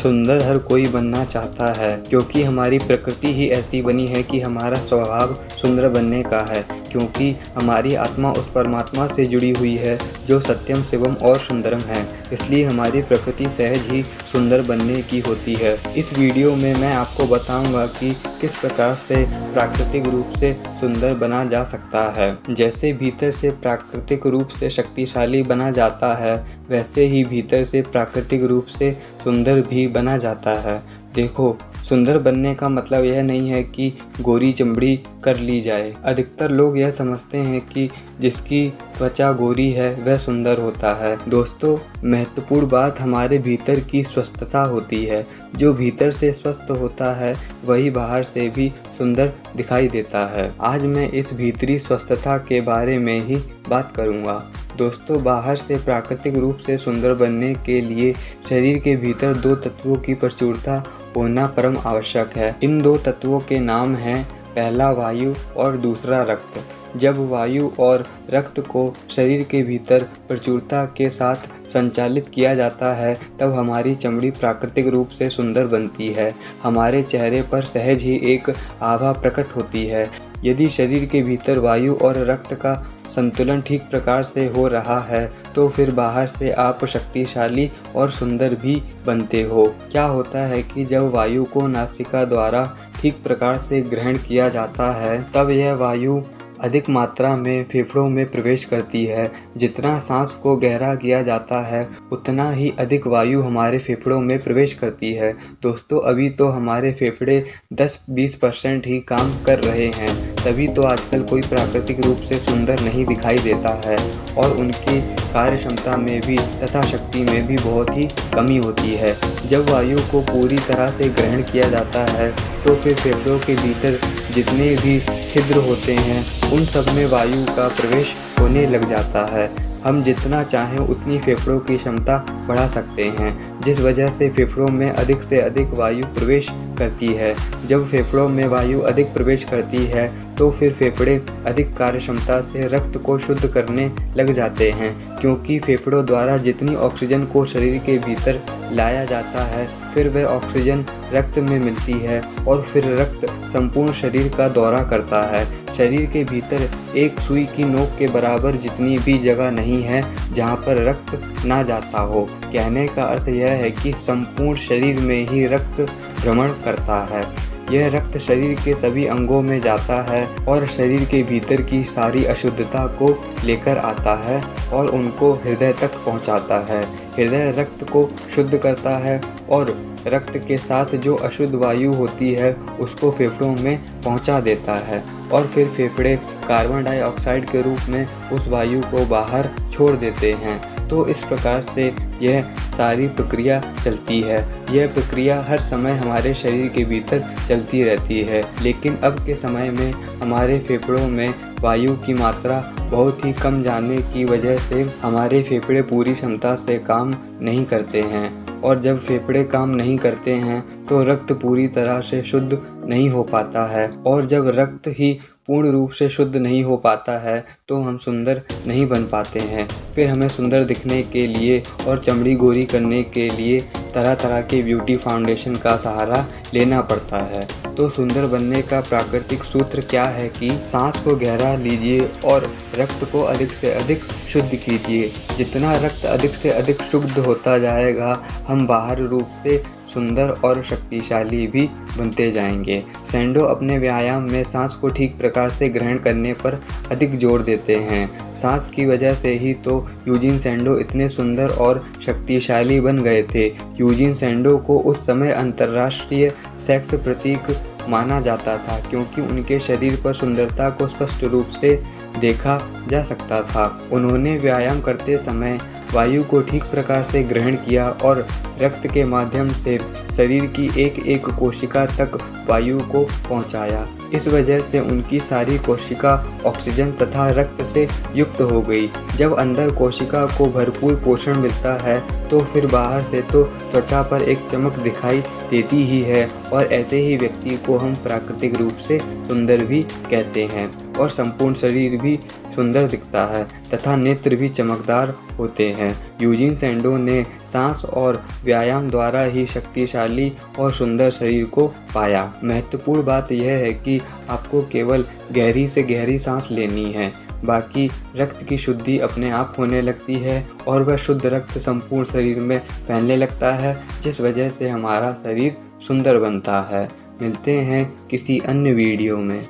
सुंदर हर कोई बनना चाहता है, क्योंकि हमारी प्रकृति ही ऐसी बनी है कि हमारा स्वभाव सुंदर बनने का है, क्योंकि हमारी आत्मा उस परमात्मा से जुड़ी हुई है जो सत्यम शिवम और सुंदरम है। इसलिए हमारी प्रकृति सहज ही सुंदर बनने की होती है। इस वीडियो में मैं आपको बताऊंगा कि किस प्रकार से प्राकृतिक रूप से सुंदर बना जा सकता है। जैसे भीतर से प्राकृतिक रूप से शक्तिशाली बना जाता है, वैसे ही भीतर से प्राकृतिक रूप से सुंदर भी बना जाता है। देखो, सुंदर बनने का मतलब यह नहीं है कि गोरी चमड़ी कर ली जाए। अधिकतर लोग यह समझते हैं कि जिसकी त्वचा गोरी है वह सुंदर होता है। दोस्तों, महत्वपूर्ण बात हमारे भीतर की स्वस्थता होती है। जो भीतर से स्वस्थ होता है वही बाहर से भी सुंदर दिखाई देता है। आज मैं इस भीतरी स्वस्थता के बारे में ही बात करूंगा। दोस्तों, बाहर से प्राकृतिक रूप से सुंदर बनने के लिए शरीर के भीतर 2 तत्वों की प्रचुरता होना परम आवश्यक है। इन 2 तत्वों के नाम हैं, पहला वायु और दूसरा रक्त। जब वायु और रक्त को शरीर के भीतर प्रचुरता के साथ संचालित किया जाता है, तब हमारी चमड़ी प्राकृतिक रूप से सुंदर बनती है। हमारे चेहरे पर सहज ही एक आभा प्रकट होती है। यदि शरीर के भीतर वायु और रक्त का संतुलन ठीक प्रकार से हो रहा है, तो फिर बाहर से आप शक्तिशाली और सुंदर भी बनते हो। क्या होता है कि जब वायु को नासिका द्वारा ठीक प्रकार से ग्रहण किया जाता है, तब यह वायु अधिक मात्रा में फेफड़ों में प्रवेश करती है। जितना सांस को गहरा किया जाता है, उतना ही अधिक वायु हमारे फेफड़ों में प्रवेश करती है। दोस्तों, अभी तो हमारे फेफड़े 10-20% ही काम कर रहे हैं, तभी तो आजकल कोई प्राकृतिक रूप से सुंदर नहीं दिखाई देता है और उनकी कार्य क्षमता में भी तथा शक्ति में भी बहुत ही कमी होती है। जब वायु को पूरी तरह से ग्रहण किया जाता है, तो फिर फेफड़ों के भीतर जितने भी छिद्र होते हैं, उन सब में वायु का प्रवेश होने लग जाता है। हम जितना चाहें उतनी फेफड़ों की क्षमता बढ़ा सकते हैं, जिस वजह से फेफड़ों में अधिक से अधिक वायु प्रवेश करती है। जब फेफड़ों में वायु अधिक प्रवेश करती है, तो फिर फेफड़े अधिक कार्य क्षमता से रक्त को शुद्ध करने लग जाते हैं, क्योंकि फेफड़ों द्वारा जितनी ऑक्सीजन को शरीर के भीतर लाया जाता है, फिर वह ऑक्सीजन रक्त में मिलती है और फिर रक्त संपूर्ण शरीर का दौरा करता है। शरीर के भीतर एक सुई की नोक के बराबर जितनी भी जगह नहीं है जहाँ पर रक्त ना जाता हो। कहने का अर्थ यह है कि संपूर्ण शरीर में ही रक्त भ्रमण करता है। यह रक्त शरीर के सभी अंगों में जाता है और शरीर के भीतर की सारी अशुद्धता को लेकर आता है और उनको हृदय तक पहुंचाता है। हृदय रक्त को शुद्ध करता है और रक्त के साथ जो अशुद्ध वायु होती है उसको फेफड़ों में पहुंचा देता है और फिर फेफड़े कार्बन डाइऑक्साइड के रूप में उस वायु को बाहर छोड़ देते हैं। तो इस प्रकार से यह सारी प्रक्रिया चलती है। यह प्रक्रिया हर समय हमारे शरीर के भीतर चलती रहती है, लेकिन अब के समय में हमारे फेफड़ों में वायु की मात्रा बहुत ही कम जाने की वजह से हमारे फेफड़े पूरी क्षमता से काम नहीं करते हैं और जब फेफड़े काम नहीं करते हैं तो रक्त पूरी तरह से शुद्ध नहीं हो पाता है और जब रक्त ही पूर्ण रूप से शुद्ध नहीं हो पाता है तो हम सुंदर नहीं बन पाते हैं। फिर हमें सुंदर दिखने के लिए और चमड़ी गोरी करने के लिए तरह तरह के ब्यूटी फाउंडेशन का सहारा लेना पड़ता है। तो सुंदर बनने का प्राकृतिक सूत्र क्या है कि सांस को गहरा लीजिए और रक्त को अधिक से अधिक शुद्ध कीजिए। जितना रक्त अधिक से अधिक शुद्ध होता जाएगा, हम बाहर रूप से सुंदर और शक्तिशाली भी बनते जाएंगे। सैंडो अपने व्यायाम में सांस को ठीक प्रकार से ग्रहण करने पर अधिक जोर देते हैं। सांस की वजह से ही तो यूजीन सैंडो इतने सुंदर और शक्तिशाली बन गए थे। यूजीन सैंडो को उस समय अंतर्राष्ट्रीय सेक्स प्रतीक माना जाता था, क्योंकि उनके शरीर पर सुंदरता को स्पष्ट रूप से देखा जा सकता था। उन्होंने व्यायाम करते समय वायु को ठीक प्रकार से ग्रहण किया और रक्त के माध्यम से शरीर की एक एक कोशिका तक वायु को पहुंचाया। इस वजह से उनकी सारी कोशिका ऑक्सीजन तथा रक्त से युक्त हो गई। जब अंदर कोशिका को भरपूर पोषण मिलता है तो फिर बाहर से तो त्वचा पर एक चमक दिखाई देती ही है और ऐसे ही व्यक्ति को हम प्राकृतिक रूप से सुंदर भी कहते हैं और संपूर्ण शरीर भी सुंदर दिखता है तथा नेत्र भी चमकदार होते हैं। यूजीन सैंडो ने सांस और व्यायाम द्वारा ही शक्तिशाली और सुंदर शरीर को पाया। महत्वपूर्ण बात यह है कि आपको केवल गहरी से गहरी सांस लेनी है, बाकी रक्त की शुद्धि अपने आप होने लगती है और वह शुद्ध रक्त संपूर्ण शरीर में फैलने लगता है, जिस वजह से हमारा शरीर सुंदर बनता है। मिलते हैं किसी अन्य वीडियो में।